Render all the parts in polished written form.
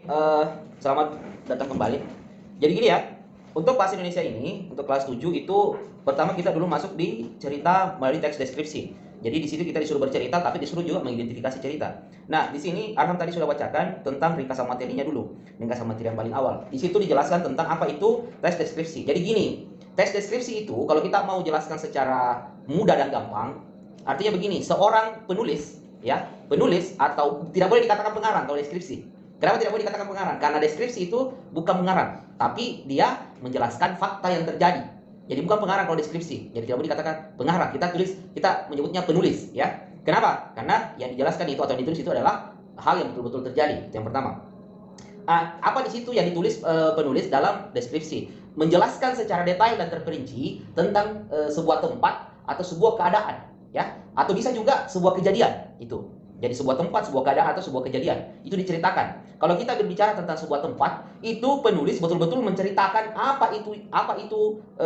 Eh, Selamat datang kembali. Jadi gini ya, untuk bahasa Indonesia ini, untuk kelas 7 itu pertama kita dulu masuk di cerita melalui teks deskripsi. Jadi di situ kita disuruh bercerita, tapi disuruh juga mengidentifikasi cerita. Nah, di sini Arham tadi sudah bacakan tentang ringkasan materinya dulu, ringkasan materi yang paling awal. Di situ dijelaskan tentang apa itu teks deskripsi. Jadi gini, teks deskripsi itu kalau kita mau jelaskan secara mudah dan gampang, artinya begini, seorang penulis, ya, penulis atau tidak boleh dikatakan pengarang kalau deskripsi. Kenapa tidak boleh dikatakan pengarang? Karena deskripsi itu bukan mengarang, tapi dia menjelaskan fakta yang terjadi. Jadi bukan pengarang kalau deskripsi. Jadi tidak boleh dikatakan pengarang. Kita menyebutnya penulis, ya. Kenapa? Karena yang dijelaskan itu atau yang ditulis itu adalah hal yang betul-betul terjadi. Itu yang pertama. Apa di situ yang ditulis penulis dalam deskripsi? Menjelaskan secara detail dan terperinci tentang sebuah tempat atau sebuah keadaan, ya. Atau bisa juga sebuah kejadian itu. Jadi sebuah tempat, sebuah keadaan atau sebuah kejadian itu diceritakan. Kalau kita berbicara tentang sebuah tempat, itu penulis betul-betul menceritakan apa itu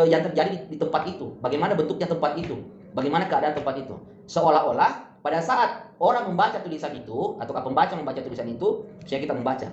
yang terjadi di tempat itu, bagaimana bentuknya tempat itu, bagaimana keadaan tempat itu. Seolah-olah pada saat orang membaca tulisan itu atau pembaca membaca tulisan itu, misalnya kita membaca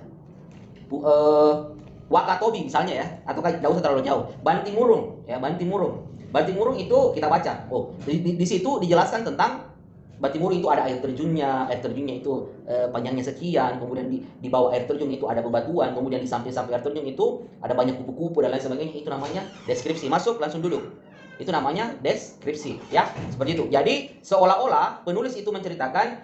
Wakatobi misalnya ya, atau jauh terlalu jauh, Bantimurung ya, Bantimurung. Bantimurung itu kita baca. Oh, di situ dijelaskan tentang Bantimurung itu ada air terjunnya itu panjangnya sekian, kemudian di bawah air terjun itu ada bebatuan, kemudian di samping-samping air terjun itu ada banyak kupu-kupu dan lain sebagainya. Itu namanya deskripsi. Masuk langsung duduk. Itu namanya deskripsi, ya, seperti itu. Jadi seolah-olah penulis itu menceritakan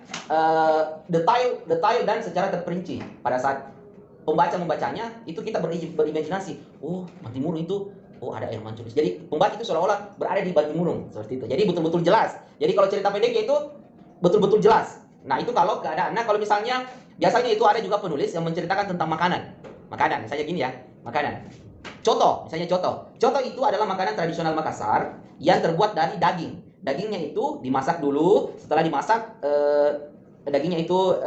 detail dan secara terperinci. Pada saat pembaca membacanya, itu kita berimajinasi, oh Bantimurung itu, oh ada air mancur. Jadi pembaca itu seolah-olah berada di Bantimurung, seperti itu. Jadi betul-betul jelas. Jadi kalau cerita pendeknya itu betul-betul jelas. Nah itu kalau keadaan. Nah kalau misalnya biasanya itu ada juga penulis yang menceritakan tentang makanan. Makanan, misalnya gini ya, makanan. Coto itu adalah makanan tradisional Makassar yang terbuat dari daging. Dagingnya itu dimasak dulu, setelah dimasak dagingnya itu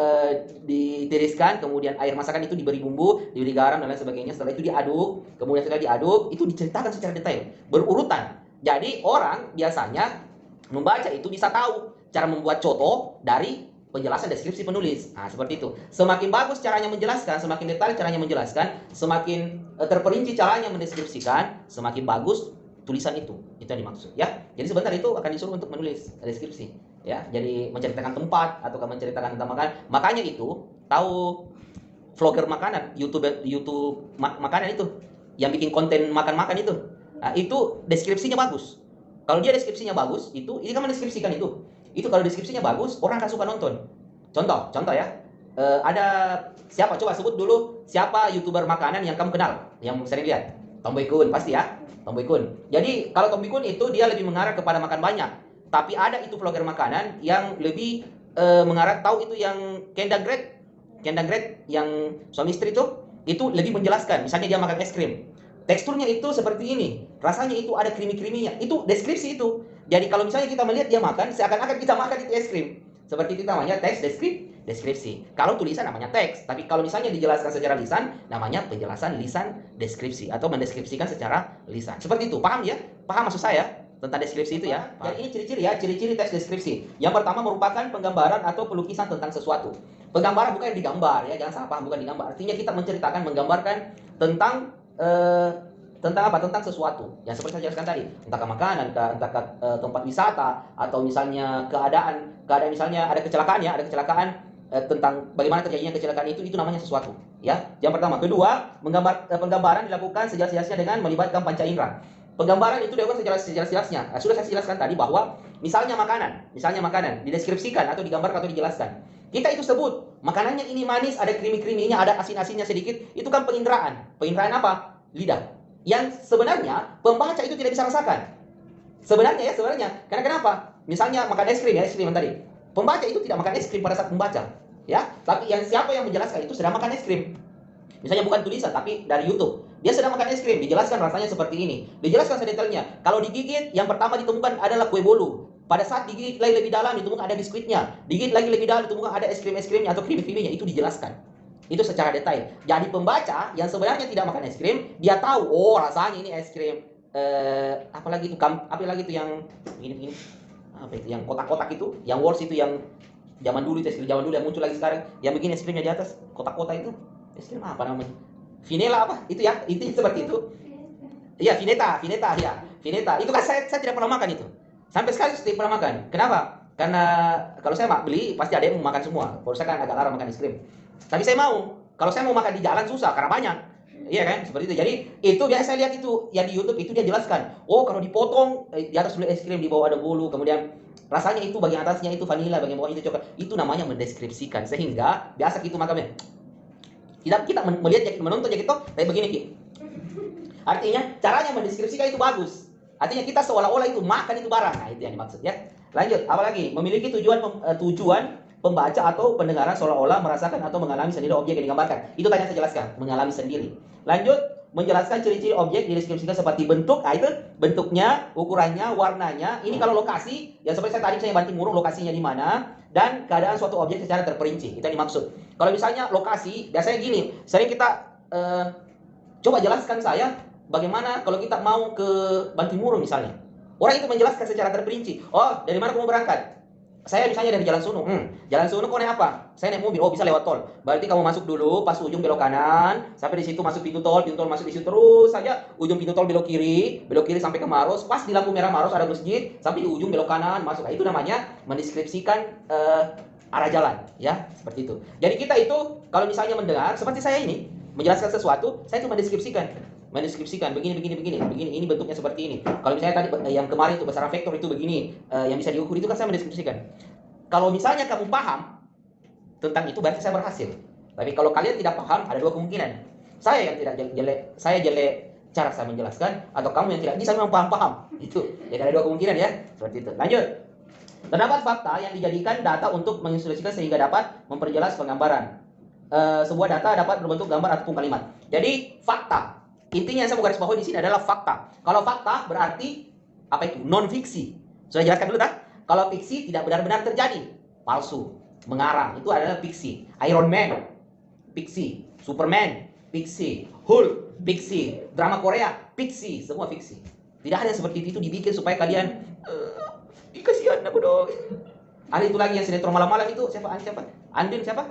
ditiriskan, kemudian air masakan itu diberi bumbu, diberi garam dan lain sebagainya. Setelah itu diaduk, kemudian setelah diaduk itu diceritakan secara detail, berurutan. Jadi orang biasanya membaca itu bisa tahu cara membuat coto dari penjelasan deskripsi penulis. Nah, seperti itu. Semakin bagus caranya menjelaskan, semakin detail caranya menjelaskan, semakin terperinci caranya mendeskripsikan, semakin bagus tulisan itu. Itu yang dimaksud, ya. Jadi sebentar itu akan disuruh untuk menulis deskripsi, ya. Jadi menceritakan tempat atau menceritakan tentang makanan. Makanya itu tahu vlogger makanan, YouTube makanan itu yang bikin konten makan-makan itu. Nah, itu deskripsinya bagus. Kalau dia deskripsinya bagus, itu ini kan mendeskripsikan itu. Itu kalau deskripsinya bagus, orang akan suka nonton. Contoh ya. Ada siapa? Coba sebut dulu siapa YouTuber makanan yang kamu kenal, yang sering lihat. Tom Boy Kun pasti ya. Tom Boy Kun. Jadi kalau Tom Boy Kun itu dia lebih mengarah kepada makan banyak. Tapi ada itu vlogger makanan yang lebih mengarah, tahu itu yang Kendall Grade yang suami istri itu lebih menjelaskan. Misalnya dia makan es krim. Teksturnya itu seperti ini, rasanya itu ada krimi-kriminya. Itu deskripsi itu. Jadi kalau misalnya kita melihat dia makan, seakan-akan kita makan itu es krim. Seperti itu namanya teks deskripsi. Kalau tulisan namanya teks, tapi kalau misalnya dijelaskan secara lisan, namanya penjelasan lisan deskripsi atau mendeskripsikan secara lisan. Seperti itu, paham ya? Paham maksud saya tentang deskripsi itu ya? Jadi ini ciri-ciri ya, ciri-ciri teks deskripsi. Yang pertama merupakan penggambaran atau pelukisan tentang sesuatu. Penggambaran bukan digambar ya, jangan salah paham, bukan digambar. Artinya kita menceritakan, menggambarkan tentang tentang apa? Tentang sesuatu yang seperti saya jelaskan tadi, entah makanan, entah tempat wisata, atau misalnya keadaan misalnya ada kecelakaan tentang bagaimana terjadinya kecelakaan itu namanya sesuatu, ya. Yang pertama. Kedua, penggambaran dilakukan sejelas-jelasnya dengan melibatkan panca indera. Penggambaran itu dilakukan sejelas-jelasnya. Sudah saya jelaskan tadi bahwa misalnya makanan dideskripsikan atau digambarkan atau dijelaskan. Kita itu sebut makanannya ini manis, ada krimi-kriminya, ada asin-asinnya sedikit. Itu kan penginderaan. Penginderaan apa? Lidah. Yang sebenarnya pembaca itu tidak bisa rasakan. Sebenarnya. Karena kenapa? Misalnya makan es krim tadi. Pembaca itu tidak makan es krim pada saat membaca, ya. Tapi siapa yang menjelaskan itu sedang makan es krim. Misalnya bukan tulisan tapi dari YouTube. Dia sedang makan es krim, dijelaskan rasanya seperti ini. Dijelaskan sedetailnya. Kalau digigit, yang pertama ditemukan adalah kue bolu. Pada saat digigit lagi lebih dalam ditemukan ada biskuitnya. Digigit lagi lebih dalam ditemukan ada es krimnya atau krimi-kriminya. Itu dijelaskan. Itu secara detail. Jadi pembaca yang sebenarnya tidak makan es krim, dia tahu, oh rasanya ini es krim apalagi itu yang ini apa itu yang kotak-kotak itu, yang Walls itu yang zaman dulu itu es krim zaman dulu yang muncul lagi sekarang, yang begini es krimnya di atas kotak-kotak itu. Es krim apa namanya? Vinela apa? Itu ya, intinya seperti itu. Iya, Vineta, ya. Vineta. Itu kan saya tidak pernah makan itu. Sampai sekarang saya tidak pernah makan. Kenapa? Karena kalau saya beli pasti ada yang mau makan semua. Kalau saya kan agak larang makan es krim. Tapi saya mau. Kalau saya mau makan di jalan susah karena banyak. Iya kan? Seperti itu. Jadi itu biasa saya lihat itu yang di YouTube itu dia jelaskan. Oh, kalau dipotong di atas dulu es krim, di bawah ada bulu, kemudian rasanya itu bagian atasnya itu vanila, bagian bawahnya itu coklat. Itu namanya mendeskripsikan. Sehingga biasa gitu makannya. Kita melihat menonton ya gitu, tapi begini Ki. Artinya caranya mendeskripsikan itu bagus. Artinya kita seolah-olah itu makan itu barang. Nah, itu yang dimaksud ya. Lanjut, apalagi? Memiliki tujuan pembaca atau pendengaran seolah-olah merasakan atau mengalami sendiri objek yang digambarkan. Itu tadi saya jelaskan, mengalami sendiri. Lanjut, menjelaskan ciri-ciri objek dideskripsikan seperti bentuk, itu bentuknya, ukurannya, warnanya. Ini kalau lokasi, ya seperti saya tadi saya banting murung lokasinya di mana dan keadaan suatu objek secara terperinci. Itu yang dimaksud. Kalau misalnya lokasi, biasanya gini, sering kita coba jelaskan saya bagaimana kalau kita mau ke Bantimurung misalnya. Orang itu menjelaskan secara terperinci. Oh, dari mana kamu berangkat? Saya misalnya dari Jalan Sunu. Jalan Sunu kau naik apa? Saya naik mobil. Oh, bisa lewat tol. Berarti kamu masuk dulu, pas ujung belok kanan, sampai di situ masuk pintu tol masuk di situ terus saja. Ujung pintu tol belok kiri sampai ke Maros. Pas di lampu merah Maros ada masjid, sampai di ujung belok kanan masuk. Nah, itu namanya mendeskripsikan arah jalan, ya, seperti itu. Jadi kita itu kalau misalnya mendengar seperti saya ini menjelaskan sesuatu, saya cuma mendeskripsikan begini, ini bentuknya seperti ini. Kalau misalnya tadi yang kemarin itu besaran vektor itu begini, yang bisa diukur itu kan saya mendeskripsikan. Kalau misalnya kamu paham tentang itu berarti saya berhasil. Tapi kalau kalian tidak paham ada dua kemungkinan. Saya yang tidak jelek cara saya menjelaskan, atau kamu yang tidak bisa memang paham. Itu. Jadi ada dua kemungkinan ya, seperti itu. Lanjut. Terdapat fakta yang dijadikan data untuk menginstruksikan sehingga dapat memperjelas penggambaran. Sebuah data dapat berbentuk gambar ataupun kalimat. Jadi fakta. Intinya yang saya mau garis bawahi di sini adalah fakta. Kalau fakta berarti apa itu? Non fiksi. Sudah jelaskan dulu tak? Kalau fiksi tidak benar-benar terjadi, palsu, mengarang, itu adalah fiksi. Iron Man, fiksi. Superman, fiksi. Hulk, fiksi. Drama Korea, fiksi. Semua fiksi. Tidak ada yang seperti itu dibikin supaya kalian kasihan aku dong. Ada itu lagi yang sinetron malam-malam itu siapa? Andin siapa?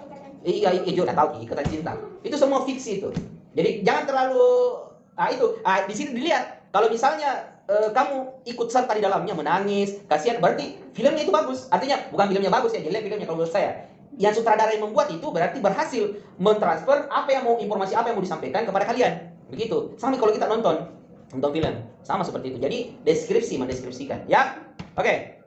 Iya, udah tahu Ikatan Cinta. Itu semua fiksi itu. Jadi jangan terlalu di sini dilihat. Kalau misalnya kamu ikut serta di dalamnya menangis, kasihan, berarti filmnya itu bagus. Artinya bukan filmnya bagus ya, jelek filmnya kalau menurut saya. Yang sutradara yang membuat itu berarti berhasil mentransfer informasi apa yang mau disampaikan kepada kalian. Begitu. Sama kalau kita nonton film, sama seperti itu. Jadi mendeskripsikan, ya. Oke.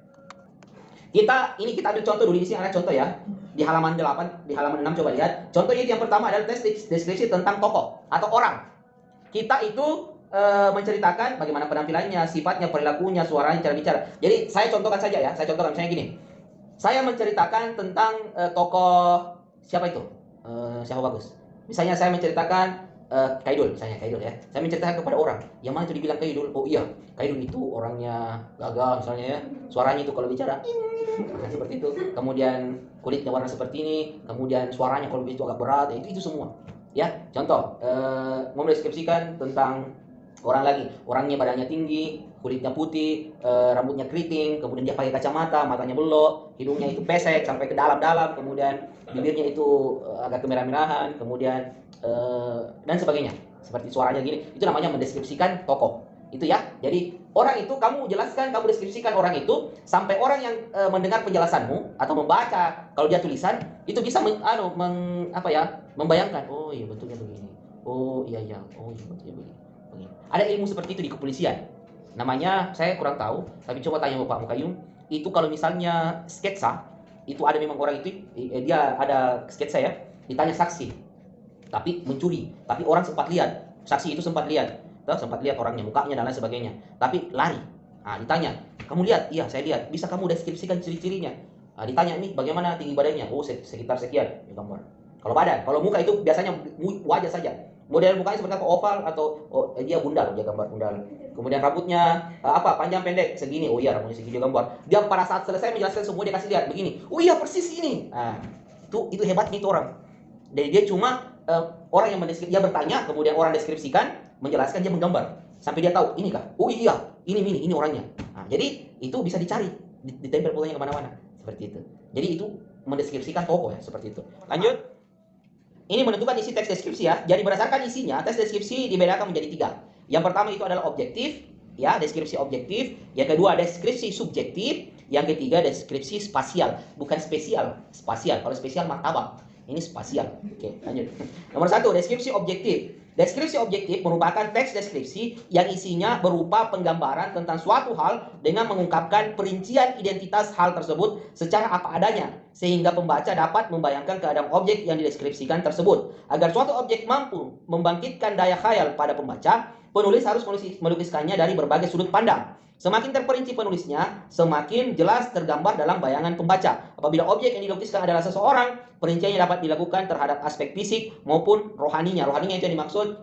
Kita ambil contoh dulu di sini ada contoh ya. Di halaman 8, di halaman 6 coba lihat. Contohnya yang pertama adalah deskripsi tentang tokoh atau orang. Kita itu menceritakan bagaimana penampilannya, sifatnya, perilakunya, suaranya, cara bicara. Jadi saya contohkan saja ya. Saya contohkan misalnya gini. Saya menceritakan tentang tokoh siapa itu? Siapa bagus? Misalnya saya menceritakan Kaidul ya. Saya menceritakan kepada orang. Yang mana itu dibilang Kaidul? Oh iya, Kaidul itu orangnya gagah misalnya ya. Suaranya itu kalau bicara seperti itu. Kemudian kulitnya warna seperti ini. Kemudian suaranya kalau itu agak berat. Itu semua. Ya, contoh mendeskripsikan tentang orang lagi. Orangnya badannya tinggi, kulitnya putih, rambutnya keriting, kemudian dia pakai kacamata, matanya belok, hidungnya itu pesek sampai ke dalam-dalam, kemudian bibirnya itu agak kemerah-merahan, kemudian dan sebagainya. Seperti suaranya gini. Itu namanya mendeskripsikan tokoh. Itu ya. Jadi orang itu kamu jelaskan, kamu deskripsikan orang itu sampai orang yang mendengar penjelasanmu atau membaca kalau dia tulisan itu bisa membayangkan. Oh iya bentuknya begini. Oh iya. Oh iya bentuknya begini. Ada ilmu seperti itu di kepolisian. Namanya saya kurang tahu, tapi coba tanya Bapak Mukayum. Itu kalau misalnya sketsa, itu ada memang orang itu dia ada sketsa ya, ditanya saksi. Tapi mencuri, tapi orang sempat lihat. Saksi itu sempat lihat orangnya, mukanya dan lain sebagainya. Tapi lari. Nah, ditanya, "Kamu lihat?" "Iya, saya lihat." "Bisa kamu deskripsikan ciri-cirinya?" Nah, ditanya, "Ini bagaimana tinggi badannya?" "Oh, sekitar sekian." Ya, gambar. Kalau badan, kalau muka itu biasanya wajah saja. Model mukanya seperti apa, oval atau dia bundal, dia gambar bundal. Kemudian rambutnya panjang pendek segini. Oh iya, rambutnya segini, dia gambar. Dia pada saat selesai menjelaskan semua dia kasih lihat begini. Oh iya, persis ini. Nah, itu hebatnya itu orang. Jadi dia cuma orang yang dia bertanya, kemudian orang deskripsikan, menjelaskan, dia menggambar sampai dia tahu ini kah? Oh iya, ini orangnya. Nah, jadi itu bisa dicari, ditempel fotonya kemana-mana seperti itu. Jadi itu mendeskripsikan tokoh ya, seperti itu. Lanjut. ini menentukan isi teks deskripsi ya. Jadi berdasarkan isinya, teks deskripsi dibedakan menjadi 3. Yang pertama itu adalah objektif, ya, deskripsi objektif. Yang kedua deskripsi subjektif. Yang ketiga deskripsi spasial, bukan spesial, spasial. Kalau spesial martabak, ini spasial. Oke, lanjut. Nomor 1, deskripsi objektif. Deskripsi objektif merupakan teks deskripsi yang isinya berupa penggambaran tentang suatu hal dengan mengungkapkan perincian identitas hal tersebut secara apa adanya, sehingga pembaca dapat membayangkan keadaan objek yang dideskripsikan tersebut. Agar suatu objek mampu membangkitkan daya khayal pada pembaca, penulis harus melukiskannya dari berbagai sudut pandang. Semakin terperinci penulisnya, semakin jelas tergambar dalam bayangan pembaca. Apabila objek yang dilukiskan adalah seseorang, perinciannya dapat dilakukan terhadap aspek fisik maupun rohaninya. Rohaninya itu yang dimaksud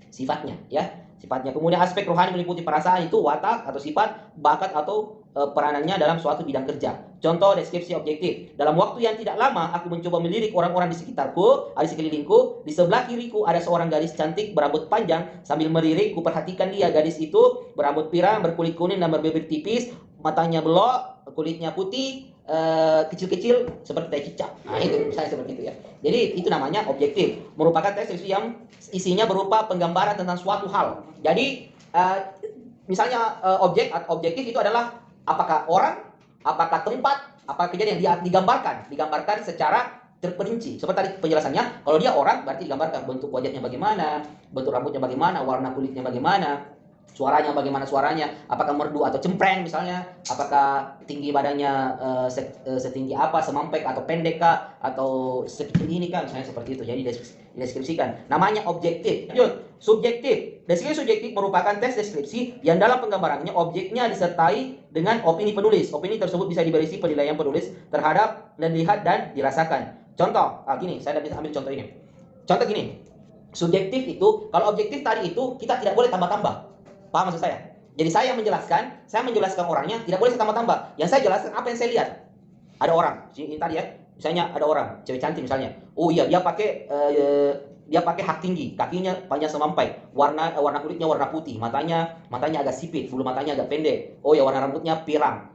sifatnya, ya. Sifatnya. Kemudian aspek rohani meliputi perasaan, itu watak atau sifat, bakat atau peranannya dalam suatu bidang kerja. Contoh deskripsi objektif. Dalam waktu yang tidak lama, aku mencoba melirik orang-orang di sekitarku, di sekelilingku. Di sebelah kiriku ada seorang gadis cantik berambut panjang. Sambil melirik, kuperhatikan dia. Gadis itu berambut pirang, berkulit kuning dan berbibir tipis, matanya belok, kulitnya putih, kecil-kecil seperti tai cicak. Nah, itu misalnya seperti itu ya. Jadi itu namanya objektif. Merupakan teks yang isinya berupa penggambaran tentang suatu hal. Jadi misalnya objektif itu adalah apakah orang, apakah tempat, apa kejadian yang digambarkan secara terperinci. Seperti tadi penjelasannya, kalau dia orang berarti digambarkan bentuk wajahnya bagaimana, bentuk rambutnya bagaimana, warna kulitnya bagaimana, suaranya bagaimana suaranya, apakah merdu atau cempreng misalnya, apakah tinggi badannya setinggi apa, semampai atau pendek kah, atau sekecil ini kan, misalnya seperti itu. Jadi dideskripsikan. Namanya objektif. Lanjut, subjektif. Deskripsi subjektif merupakan teks deskripsi yang dalam penggambarannya objeknya disertai dengan opini penulis. Opini tersebut bisa diberisi penilaian penulis terhadap dan dilihat dan dirasakan. Contoh, gini, saya bisa ambil contoh ini. Contoh gini, subjektif itu, kalau objektif tadi itu kita tidak boleh tambah-tambah. Paham maksud saya? Jadi saya menjelaskan orangnya, tidak boleh saya tambah-tambah. Yang saya jelaskan apa yang saya lihat. Ada orang, ini tadi ya, misalnya ada orang, cewek cantik misalnya. Oh iya, dia pakai hak tinggi, kakinya panjang semampai, warna kulitnya warna putih, matanya agak sipit, bulu matanya agak pendek. Oh ya, warna rambutnya pirang,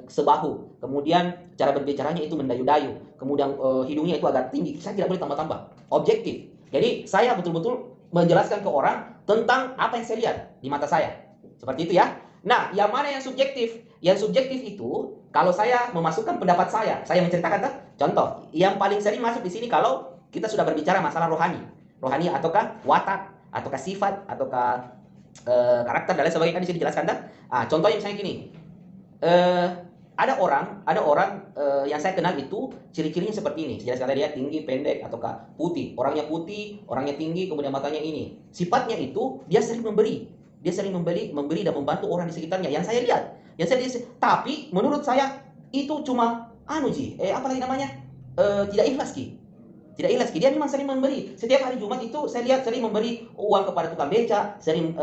sebahu. Kemudian cara berbicaranya itu mendayu-dayu. Kemudian hidungnya itu agak tinggi. Saya tidak boleh tambah-tambah. Objektif. Jadi saya betul-betul menjelaskan ke orang tentang apa yang saya lihat di mata saya. Seperti itu ya. Nah, yang mana yang subjektif? Yang subjektif itu kalau saya memasukkan pendapat saya menceritakan contoh, yang paling sering masuk di sini kalau kita sudah berbicara masalah rohani. Rohani ataukah watak, ataukah sifat, ataukah karakter dan lain sebagainya, kan di sini dijelaskan contohnya misalnya gini. Ada orang yang saya kenal itu ciri-cirinya seperti ini. Jelaskan tadi ya, tinggi, pendek, ataukah putih. Orangnya putih, orangnya tinggi, kemudian matanya ini. Sifatnya itu dia sering memberi. Dia sering memberi dan membantu orang di sekitarnya. Yang saya lihat. Tapi menurut saya itu cuma apalagi namanya? Tidak ikhlas Ki. Tidak ikhlas Ki. Dia memang sering memberi. Setiap hari Jumat itu saya lihat sering memberi uang kepada tukang beca, sering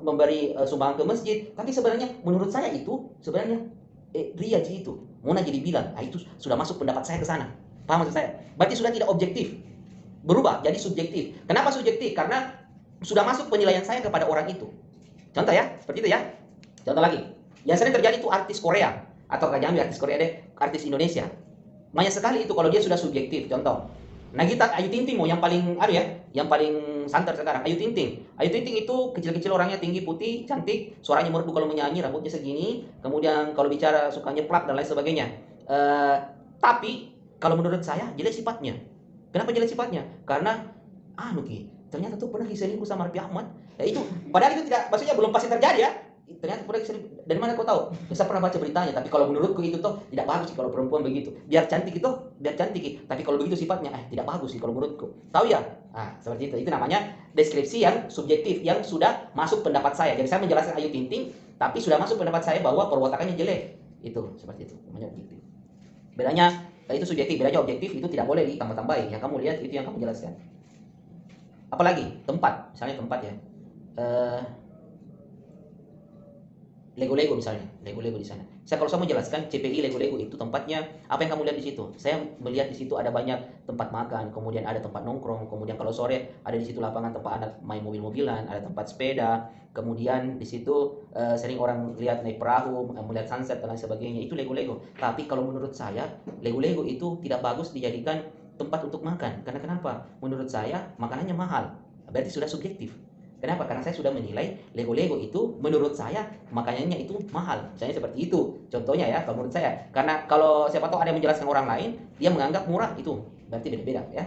memberi sumbangan ke masjid. Tapi sebenarnya menurut saya itu sebenarnya ria itu, mau jadi bilang, itu sudah masuk pendapat saya ke sana. Paham maksud saya? Berarti sudah tidak objektif, berubah jadi subjektif. Kenapa subjektif? Karena sudah masuk penilaian saya kepada orang itu. Contoh ya, seperti itu ya. Contoh lagi, yang sering terjadi itu artis Korea, atau jangan artis Korea deh, artis Indonesia. Banyak sekali itu kalau dia sudah subjektif. Contoh, Nagita Ayu Ting Ting yang paling yang paling santer sekarang. Ayu Ting Ting itu kecil-kecil orangnya, tinggi, putih, cantik, suaranya merdu kalau menyanyi, rambutnya segini, kemudian kalau bicara suka nyeplak dan lain sebagainya. Tapi kalau menurut saya jelek sifatnya. Kenapa jelek sifatnya? Karena ternyata tuh pernah diselingkuh sama Raffi Ahmad. Itu padahal itu tidak, maksudnya belum pasti terjadi ya. Ternyata pernah diselingkuh. Dari mana kau tahu? Saya pernah baca beritanya, tapi kalau menurutku itu tuh tidak bagus sih kalau perempuan begitu. Biar cantik, tapi kalau begitu sifatnya tidak bagus sih kalau menurutku. Tahu ya? Seperti itu. Itu namanya deskripsi yang subjektif, yang sudah masuk pendapat saya. Jadi saya menjelaskan Ayu Ting Ting, tapi sudah masuk pendapat saya bahwa perwatakannya jelek. Itu seperti itu. Namanya objektif. Bedanya itu subjektif, bedanya objektif itu tidak boleh ditambah-tambahin. Yang kamu lihat itu yang kamu jelaskan. Apalagi tempat, misalnya tempat ya. Lego misalnya, Lego di sana. Kalau saya menjelaskan CPI Lego itu tempatnya, apa yang kamu lihat di situ? Saya melihat di situ ada banyak tempat makan, kemudian ada tempat nongkrong, kemudian kalau sore ada di situ lapangan tempat anak main mobil-mobilan, ada tempat sepeda, kemudian di situ sering orang lihat naik perahu, melihat sunset dan lain sebagainya. Itu Lego. Tapi kalau menurut saya, Lego itu tidak bagus dijadikan tempat untuk makan. Karena kenapa? Menurut saya makanannya mahal. Berarti sudah subjektif. Kenapa? Karena saya sudah menilai Lego-Lego itu menurut saya makanannya itu mahal. Misalnya seperti itu. Contohnya ya, kalau menurut saya. Karena kalau siapa tahu ada yang menjelaskan orang lain, dia menganggap murah itu. Berarti beda-beda ya.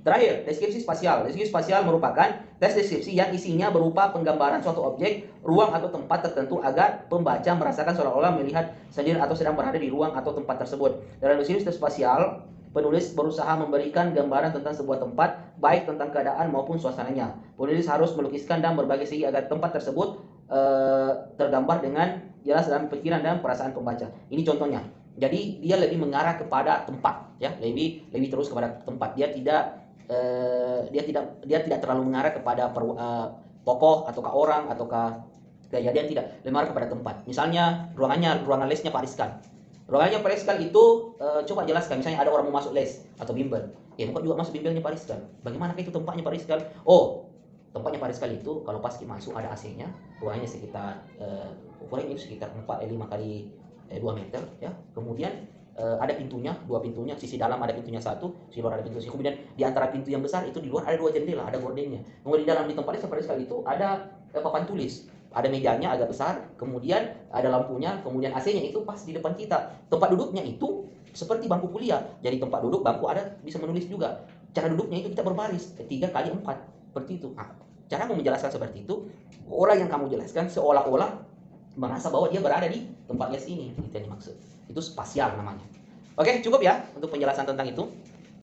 Terakhir, deskripsi spasial. Deskripsi spasial merupakan tes deskripsi yang isinya berupa penggambaran suatu objek, ruang atau tempat tertentu agar pembaca merasakan seolah-olah melihat sendiri atau sedang berada di ruang atau tempat tersebut. Dalam deskripsi spasial, penulis berusaha memberikan gambaran tentang sebuah tempat, baik tentang keadaan maupun suasananya. Penulis harus melukiskan dan berbagai segi agar tempat tersebut tergambar dengan jelas dalam pikiran dan perasaan pembaca. Ini contohnya. Jadi dia lebih mengarah kepada tempat, ya, lebih terus kepada tempat. Dia tidak terlalu mengarah kepada tokoh ataukah orang ataukah kejadian, tidak, lebih mengarah kepada tempat. Misalnya ruangan lesnya Pak Rizkan. Ruangannya Pak Rizkan itu coba jelaskan, misalnya ada orang mau masuk les atau bimbel. Ya, mungkin juga masuk bimbelnya Pak Rizkan. Bagaimana itu tempatnya Pak Rizkan? Oh, tempatnya Pak Rizkan itu kalau pas masuk ada AC-nya, ruangannya sekitar ukurannya itu sekitar 5 kali 2 meter ya. Kemudian ada pintunya, 2 pintunya, sisi dalam ada pintunya 1, sisi luar ada pintu. Kemudian di antara pintu yang besar itu di luar ada 2 jendela, ada gordennya. Kemudian di dalam di tempatnya seperti sekali itu ada papan tulis, ada mejanya agak besar, kemudian ada lampunya, kemudian AC-nya itu pas di depan kita. Tempat duduknya itu seperti bangku kuliah. Jadi tempat duduk, bangku ada, bisa menulis juga. Cara duduknya itu kita berbaris 3 kali 4 seperti itu. Nah, cara menjelaskan seperti itu, orang yang kamu jelaskan seolah-olah merasa bahwa dia berada di tempat les ini, itu yang dimaksud. Itu spasial namanya. Oke, cukup ya untuk penjelasan tentang itu.